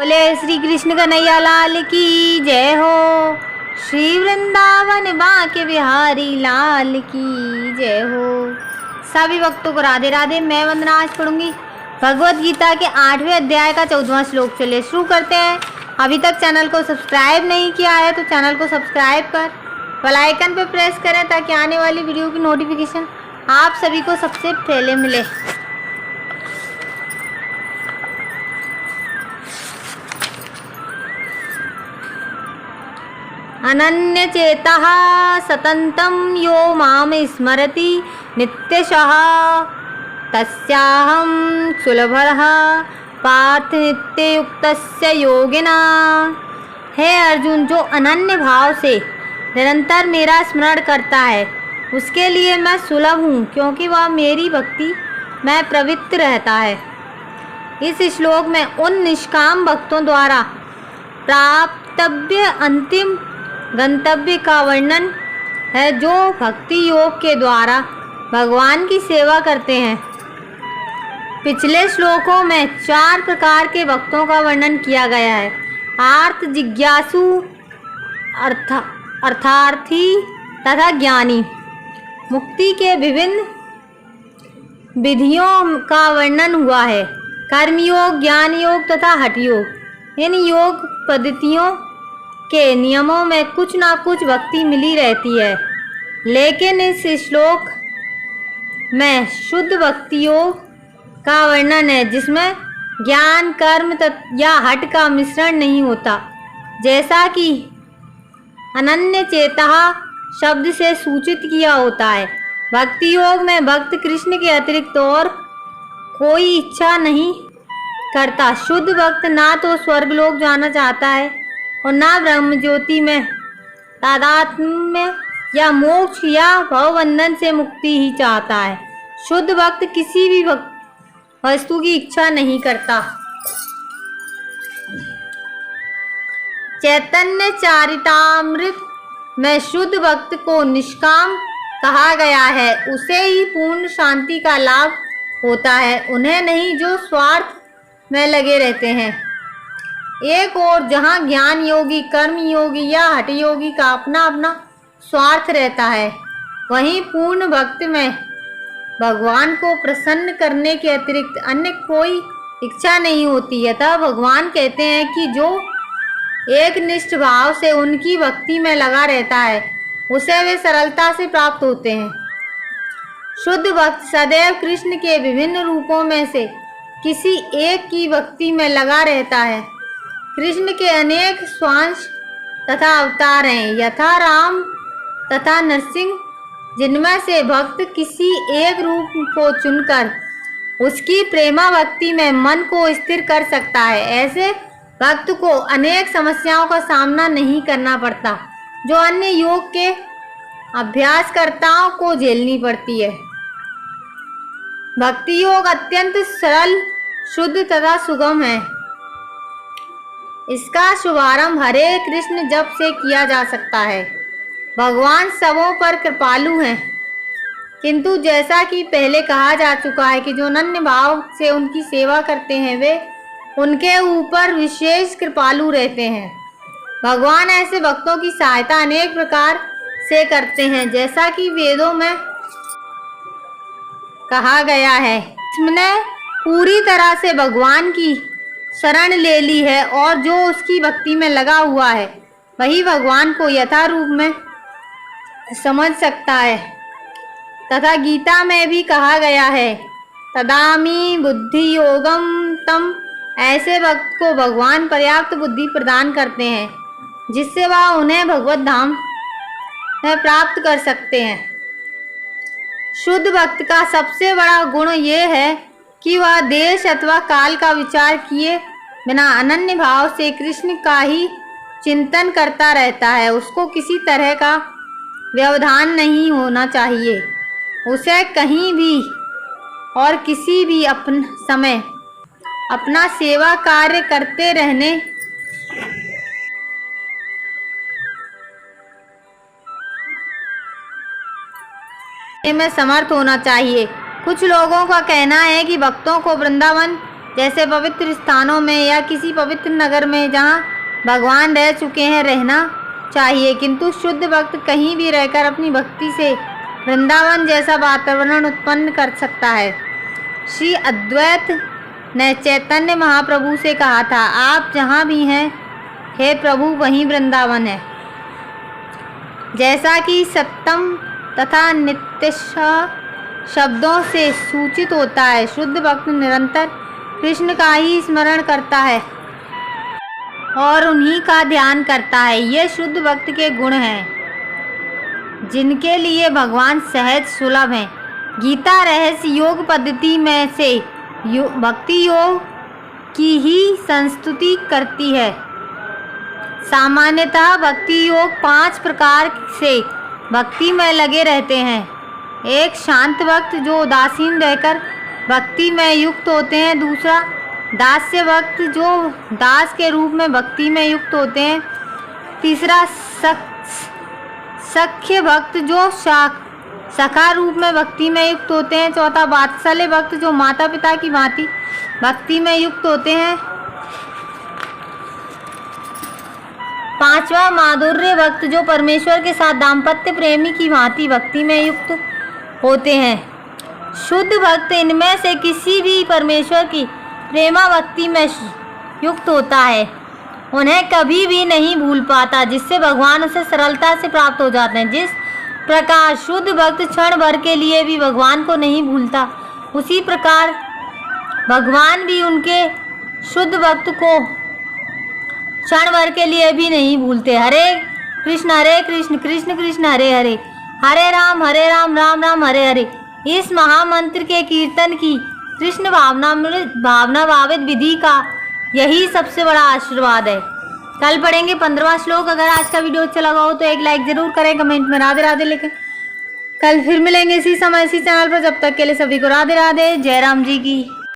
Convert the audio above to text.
बोले श्री कृष्ण कन्हैया लाल की जय हो। श्री वृंदावन बांके बिहारी लाल की जय हो। सभी भक्तों को राधे राधे। मैं वंदना आज पढ़ूंगी भगवत गीता के 8वें अध्याय का 14वां श्लोक। चलिए शुरू करते हैं। अभी तक चैनल को सब्सक्राइब नहीं किया है तो चैनल को सब्सक्राइब कर बेल आइकन पर प्रेस करें ताकि आने वाली वीडियो की नोटिफिकेशन आप सभी को सबसे पहले मिले। अनन्य चेतः सततं यो माम स्मरति नित्यशः तस्याहं सुलभः पार्थ नित्ययुक्तस्य योगिना। हे अर्जुन, जो अनन्य भाव से निरंतर मेरा स्मरण करता है उसके लिए मैं सुलभ हूँ, क्योंकि वह मेरी भक्ति में प्रवृत्त रहता है। इस श्लोक में उन निष्काम भक्तों द्वारा प्राप्तव्य अंतिम गंतव्य का वर्णन है जो भक्ति योग के द्वारा भगवान की सेवा करते हैं। पिछले श्लोकों में 4 प्रकार के भक्तों का वर्णन किया गया है। आर्त, जिज्ञासु, अर्थार्थी तथा ज्ञानी। मुक्ति के विभिन्न विधियों का वर्णन हुआ है। कर्मयोग, ज्ञान योग तथा हठ योग। इन योग पद्धतियों के नियमों में कुछ ना कुछ भक्ति मिली रहती है, लेकिन इस श्लोक में शुद्ध भक्ति योग का वर्णन है जिसमें ज्ञान, कर्म या हठ का मिश्रण नहीं होता, जैसा कि अनन्य चेतः शब्द से सूचित किया होता है। भक्ति योग में भक्त कृष्ण के अतिरिक्त और कोई इच्छा नहीं करता। शुद्ध भक्त ना तो स्वर्गलोक जाना चाहता है और ना ब्रह्म ज्योति में तादात्म्य या मोक्ष या भवबंधन से मुक्ति ही चाहता है। शुद्ध भक्त किसी भी वस्तु की इच्छा नहीं करता। चैतन्य चरितामृत में शुद्ध भक्त को निष्काम कहा गया है। उसे ही पूर्ण शांति का लाभ होता है, उन्हें नहीं जो स्वार्थ में लगे रहते हैं। एक और जहाँ ज्ञान योगी, कर्म योगी या हठ योगी का अपना अपना स्वार्थ रहता है, वहीं पूर्ण भक्त में भगवान को प्रसन्न करने के अतिरिक्त अन्य कोई इच्छा नहीं होती। अतः भगवान कहते हैं कि जो एक निष्ठ भाव से उनकी भक्ति में लगा रहता है उसे वे सरलता से प्राप्त होते हैं। शुद्ध भक्त सदैव कृष्ण के विभिन्न रूपों में से किसी एक की भक्ति में लगा रहता है। कृष्ण के अनेक स्वांश तथा अवतार हैं, यथा राम तथा नरसिंह, जिनमें से भक्त किसी एक रूप को चुनकर उसकी प्रेमा भक्ति में मन को स्थिर कर सकता है। ऐसे भक्त को अनेक समस्याओं का सामना नहीं करना पड़ता जो अन्य योग के अभ्यासकर्ताओं को झेलनी पड़ती है। भक्ति योग अत्यंत सरल, शुद्ध तथा सुगम है। इसका शुभारंभ हरे कृष्ण जप से किया जा सकता है। भगवान सबों पर कृपालु हैं, किंतु जैसा कि पहले कहा जा चुका है कि जो अनन्य भाव से उनकी सेवा करते हैं वे उनके ऊपर विशेष कृपालु रहते हैं। भगवान ऐसे भक्तों की सहायता अनेक प्रकार से करते हैं, जैसा कि वेदों में कहा गया है। इसने पूरी तरह से भगवान की शरण ले ली है और जो उसकी भक्ति में लगा हुआ है वही भगवान को यथारूप में समझ सकता है। तथा गीता में भी कहा गया है, तदामी बुद्धि योगम तम। ऐसे भक्त को भगवान पर्याप्त बुद्धि प्रदान करते हैं जिससे वह उन्हें भगवत धाम में प्राप्त कर सकते हैं। शुद्ध भक्त का सबसे बड़ा गुण यह है कि वह देश अथवा काल का विचार किए बिना अनन्य भाव से कृष्ण का ही चिंतन करता रहता है। उसको किसी तरह का व्यवधान नहीं होना चाहिए। उसे कहीं भी और किसी भी समय अपना सेवा कार्य करते रहने में समर्थ होना चाहिए। कुछ लोगों का कहना है कि भक्तों को वृंदावन जैसे पवित्र स्थानों में या किसी पवित्र नगर में जहाँ भगवान रह चुके हैं रहना चाहिए, किंतु शुद्ध भक्त कहीं भी रहकर अपनी भक्ति से वृंदावन जैसा वातावरण उत्पन्न कर सकता है। श्री अद्वैत ने चैतन्य महाप्रभु से कहा था, आप जहाँ भी हैं हे प्रभु वहीं वृंदावन है। जैसा कि सत्यम तथा नित्य शब्दों से सूचित होता है, शुद्ध भक्त निरंतर कृष्ण का ही स्मरण करता है और उन्हीं का ध्यान करता है। ये शुद्ध भक्त के गुण हैं जिनके लिए भगवान सहज सुलभ हैं। गीता रहस्य योग पद्धति में से भक्ति योग की ही संस्तुति करती है। सामान्यतः भक्ति योग 5 प्रकार से भक्ति में लगे रहते हैं। एक शांत भक्त जो उदासीन रहकर भक्ति में युक्त होते हैं। दूसरा दास्य भक्त जो दास के रूप में भक्ति में युक्त होते हैं। तीसरा सख्य भक्त जो सखा रूप में भक्ति में युक्त होते हैं। चौथा वात्सल्य भक्त जो माता पिता की भांति भक्ति में युक्त होते हैं। पांचवा माधुर्य भक्त जो परमेश्वर के साथ दाम्पत्य प्रेमी की भांति भक्ति में युक्त होते हैं। शुद्ध भक्त इनमें से किसी भी परमेश्वर की प्रेमा भक्ति में युक्त होता है, उन्हें कभी भी नहीं भूल पाता, जिससे भगवान उसे सरलता से प्राप्त हो जाते हैं। जिस प्रकार शुद्ध भक्त क्षण भर के लिए भी भगवान को नहीं भूलता, उसी प्रकार भगवान भी उनके शुद्ध भक्त को क्षण भर के लिए भी नहीं भूलते। हरे कृष्ण कृष्ण कृष्ण हरे हरे, हरे राम राम राम हरे हरे। इस महामंत्र के कीर्तन की कृष्ण भावना भावित विधि का यही सबसे बड़ा आशीर्वाद है। कल पढ़ेंगे 15वां श्लोक। अगर आज का वीडियो अच्छा लगा हो तो एक लाइक जरूर करें, कमेंट में राधे राधे लिखें। कल फिर मिलेंगे इसी समय इसी चैनल पर। जब तक के लिए सभी को राधे राधे। जय राम जी की।